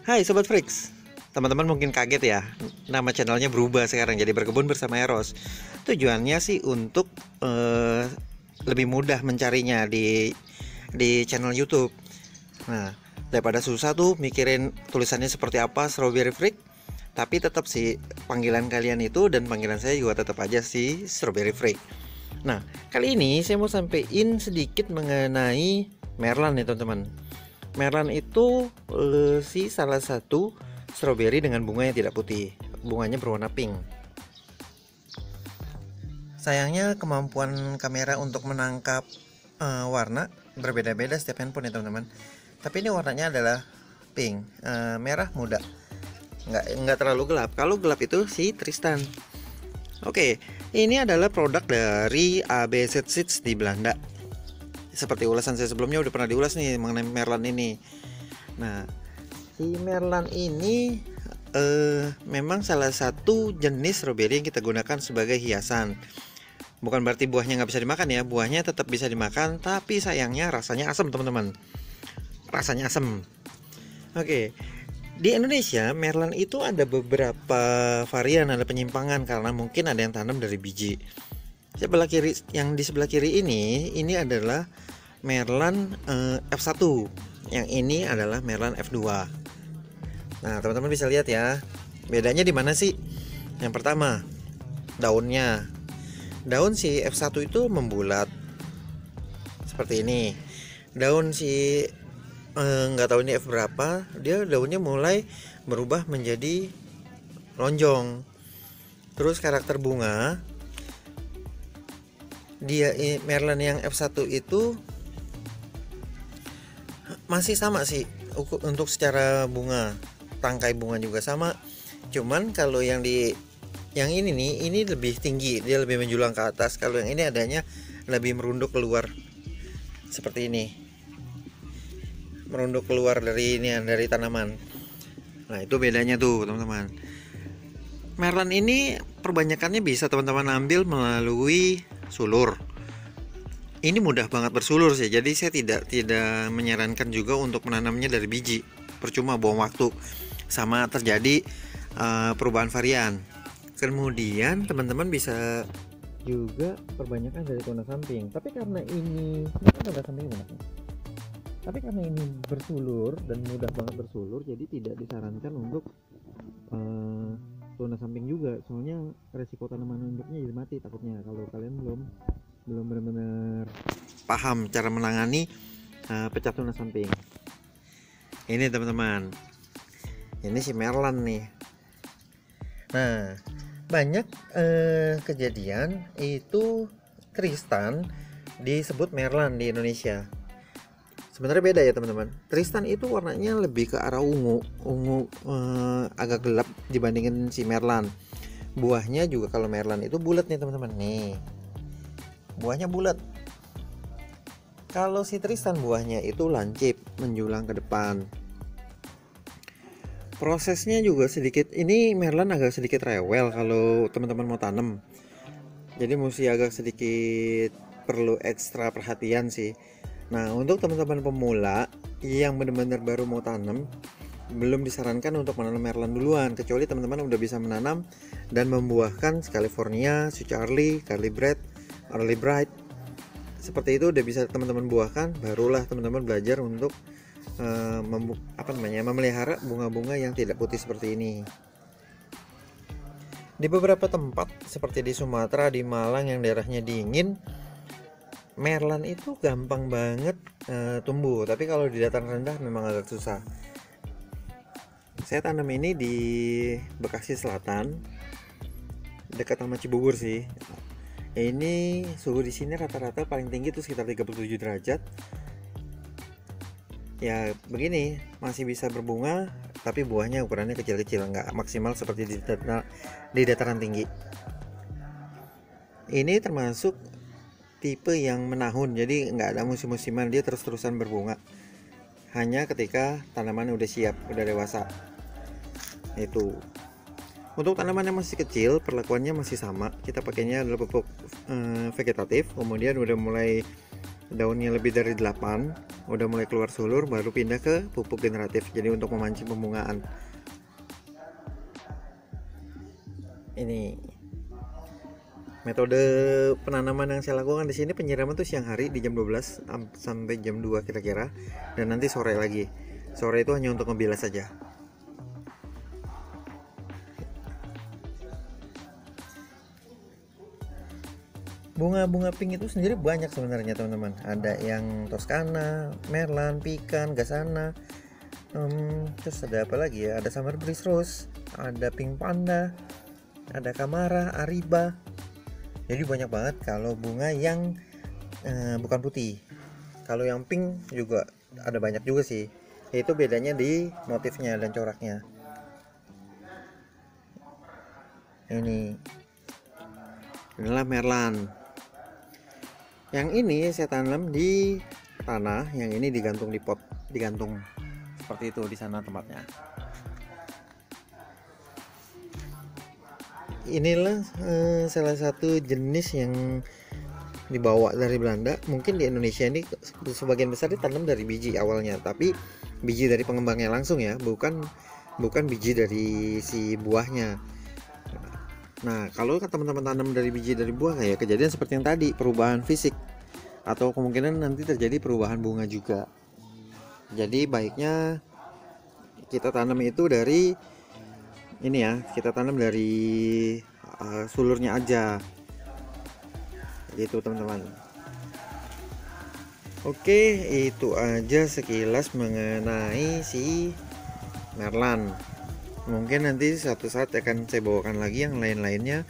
Hai Sobat Freaks. Teman-teman mungkin kaget ya, nama channelnya berubah sekarang jadi Berkebun Bersama Eros. Tujuannya sih untuk lebih mudah mencarinya di channel YouTube. Nah, daripada susah tuh mikirin tulisannya seperti apa Strawberry Freak, tapi tetap sih panggilan kalian itu dan panggilan saya juga tetap aja sih Strawberry Freak. Nah, kali ini saya mau sampaikan sedikit mengenai Merlan nih teman-teman. Merlan itu sih salah satu strawberry dengan bunga yang tidak putih. Bunganya berwarna pink. Sayangnya kemampuan kamera untuk menangkap warna berbeda-beda setiap handphone ya teman-teman. Tapi ini warnanya adalah pink, merah muda. Nggak terlalu gelap. Kalau gelap itu si Tristan. Oke, ini adalah produk dari ABZ Seeds di Belanda. Seperti ulasan saya sebelumnya udah pernah diulas nih mengenai Merlan ini. Nah, si Merlan ini memang salah satu jenis strawberry yang kita gunakan sebagai hiasan. Bukan berarti buahnya nggak bisa dimakan ya, buahnya tetap bisa dimakan, tapi sayangnya rasanya asam teman-teman. Rasanya asam. Oke, di Indonesia Merlan itu ada beberapa varian, ada penyimpangan karena mungkin ada yang tanam dari biji. Sebelah kiri, yang di sebelah kiri ini adalah Merlan F1, yang ini adalah Merlan F2. Nah, teman-teman bisa lihat ya, bedanya di mana sih? Yang pertama, daunnya. Daun si F1 itu membulat seperti ini. Daun si nggak tahu ini F berapa, dia daunnya mulai berubah menjadi lonjong. Terus karakter bunga, dia Merlan yang F1 itu masih sama sih untuk secara bunga, tangkai bunga juga sama. Cuman kalau yang ini nih, ini lebih tinggi, dia lebih menjulang ke atas. Kalau yang ini adanya lebih merunduk keluar seperti ini, merunduk keluar dari tanaman. Nah, itu bedanya tuh teman-teman. Merlan ini perbanyakannya bisa teman-teman ambil melalui sulur. Ini mudah banget bersulur sih, jadi saya tidak menyarankan juga untuk menanamnya dari biji. Percuma buang waktu, sama terjadi perubahan varian. Kemudian teman-teman bisa juga perbanyakan dari tunas samping. Tapi karena ini tunas samping mana? Tapi karena ini bersulur dan mudah banget bersulur, jadi tidak disarankan untuk tunas samping juga. Soalnya resiko tanaman induknya jadi mati takutnya kalau kalian belum benar-benar paham cara menangani pecah tunas samping. Ini teman-teman, ini si Merlan nih. Nah, banyak kejadian itu Tristan disebut Merlan di Indonesia. Sebenarnya beda ya teman-teman. Tristan itu warnanya lebih ke arah ungu agak gelap dibandingin si Merlan. Buahnya juga kalau Merlan itu bulat nih teman-teman. Nih, buahnya bulat. Kalau si Tristan buahnya itu lancip, menjulang ke depan. Prosesnya juga sedikit, ini Merlan agak sedikit rewel kalau teman-teman mau tanam. Jadi mesti agak sedikit perlu ekstra perhatian sih. Nah, untuk teman-teman pemula yang benar-benar baru mau tanam, belum disarankan untuk menanam Merlan duluan, kecuali teman-teman udah bisa menanam dan membuahkan California, Sweet Charlie, Carly Bright, Early Bright. Seperti itu udah bisa teman-teman buahkan, barulah teman-teman belajar untuk memelihara bunga-bunga yang tidak putih seperti ini. Di beberapa tempat seperti di Sumatera, di Malang yang daerahnya dingin, Merlan itu gampang banget tumbuh, tapi kalau di dataran rendah memang agak susah. Saya tanam ini di Bekasi Selatan, dekat sama Cibubur sih. Ini suhu di sini rata-rata paling tinggi itu sekitar 37 derajat. Ya begini, masih bisa berbunga, tapi buahnya ukurannya kecil-kecil, nggak maksimal seperti di dataran tinggi. Ini termasuk tipe yang menahun, jadi nggak ada musim-musiman, dia terus-terusan berbunga. Hanya ketika tanaman udah siap, udah dewasa. Itu. Untuk tanaman yang masih kecil, perlakuannya masih sama. Kita pakainya adalah pupuk vegetatif. Kemudian udah mulai daunnya lebih dari 8, udah mulai keluar sulur, baru pindah ke pupuk generatif. Jadi untuk memancing pembungaan. Ini metode penanaman yang saya lakukan di sini, penyiraman tuh siang hari di jam 12 sampai jam 2 kira-kira, dan nanti sore lagi. Sore itu hanya untuk ngebilas saja. Bunga-bunga pink itu sendiri banyak sebenarnya teman-teman. Ada yang Toscana, Merlan, Pican, Gasana, terus ada apa lagi ya? Ada Summer Breeze Rose, ada Pink Panda, ada Kamara, Ariba. Jadi banyak banget kalau bunga yang bukan putih. Kalau yang pink juga ada banyak juga sih. Itu bedanya di motifnya dan coraknya. Inilah Merlan. Yang ini saya tanam di tanah, yang ini digantung di pot, digantung seperti itu di sana tempatnya. Inilah salah satu jenis yang dibawa dari Belanda. Mungkin di Indonesia ini sebagian besar ditanam dari biji awalnya, tapi biji dari pengembangnya langsung ya, bukan biji dari si buahnya. Nah, kalau teman-teman tanam dari biji dari buah, kayak kejadian seperti yang tadi, perubahan fisik, atau kemungkinan nanti terjadi perubahan bunga juga. Jadi baiknya kita tanam itu dari ini ya, kita tanam dari sulurnya aja, gitu teman-teman. Oke, itu aja sekilas mengenai si Merlan. Mungkin nanti suatu saat akan saya bawakan lagi yang lain-lainnya.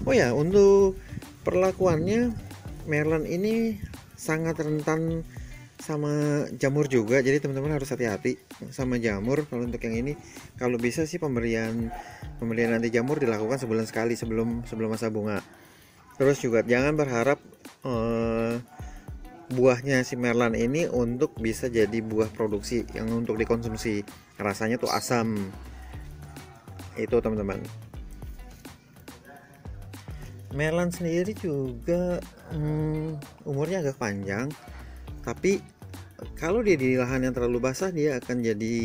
Oh ya, untuk perlakuannya, Merlan ini sangat rentan sama jamur juga. Jadi teman-teman harus hati-hati sama jamur. Kalau untuk yang ini, kalau bisa sih pemberian anti jamur dilakukan sebulan sekali sebelum masa bunga. Terus juga jangan berharap buahnya si Merlan ini untuk bisa jadi buah produksi yang untuk dikonsumsi. Rasanya tuh asam. Itu teman-teman. Merlan sendiri juga umurnya agak panjang, tapi kalau dia di lahan yang terlalu basah, dia akan jadi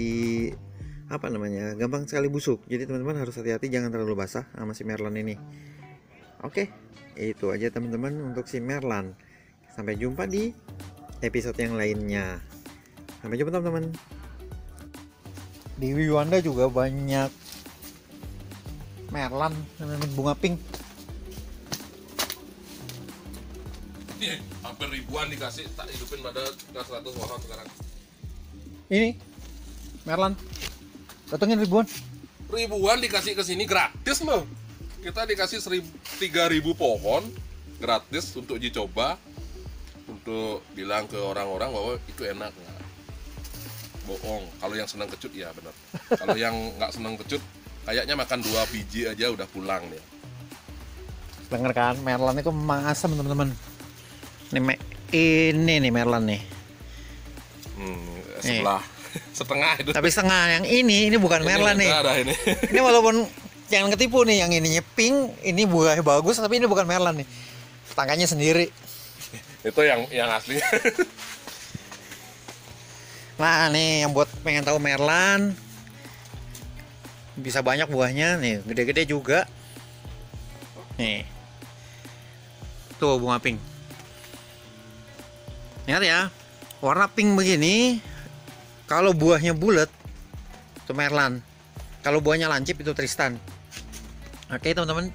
gampang sekali busuk. Jadi teman-teman harus hati-hati, jangan terlalu basah sama si Merlan ini. Oke, itu aja teman-teman untuk si Merlan. Sampai jumpa di episode yang lainnya. Sampai jumpa teman-teman. Di Wiwanda juga banyak Merlan bunga pink. Hampir ribuan dikasih, tak hidupin pada 100 orang sekarang. Ini Merlan datengin ribuan Dikasih ke sini gratis loh. Kita dikasih 3.000 pohon gratis untuk uji coba, untuk bilang ke orang-orang bahwa itu enak. Nggak bohong, kalau yang senang kecut ya benar. Kalau yang nggak senang kecut, kayaknya makan 2 biji aja udah pulang nih. Dengar kan, Merlan itu memang asam teman-teman. Ini nih Merlan nih. Sebelah setengah itu. Tapi setengah yang ini bukan Merlan nih. Ini walaupun jangan ketipu nih, yang ininya pink, ini buahnya bagus, tapi ini bukan Merlan nih. Tangkanya sendiri. Itu yang aslinya. Nah nih, yang buat pengen tahu Merlan, bisa banyak buahnya nih, gede-gede juga. Nih, tuh bunga pink. Ingat ya, warna pink begini, kalau buahnya bulat itu Merlan, kalau buahnya lancip itu Tristan. Oke teman-teman,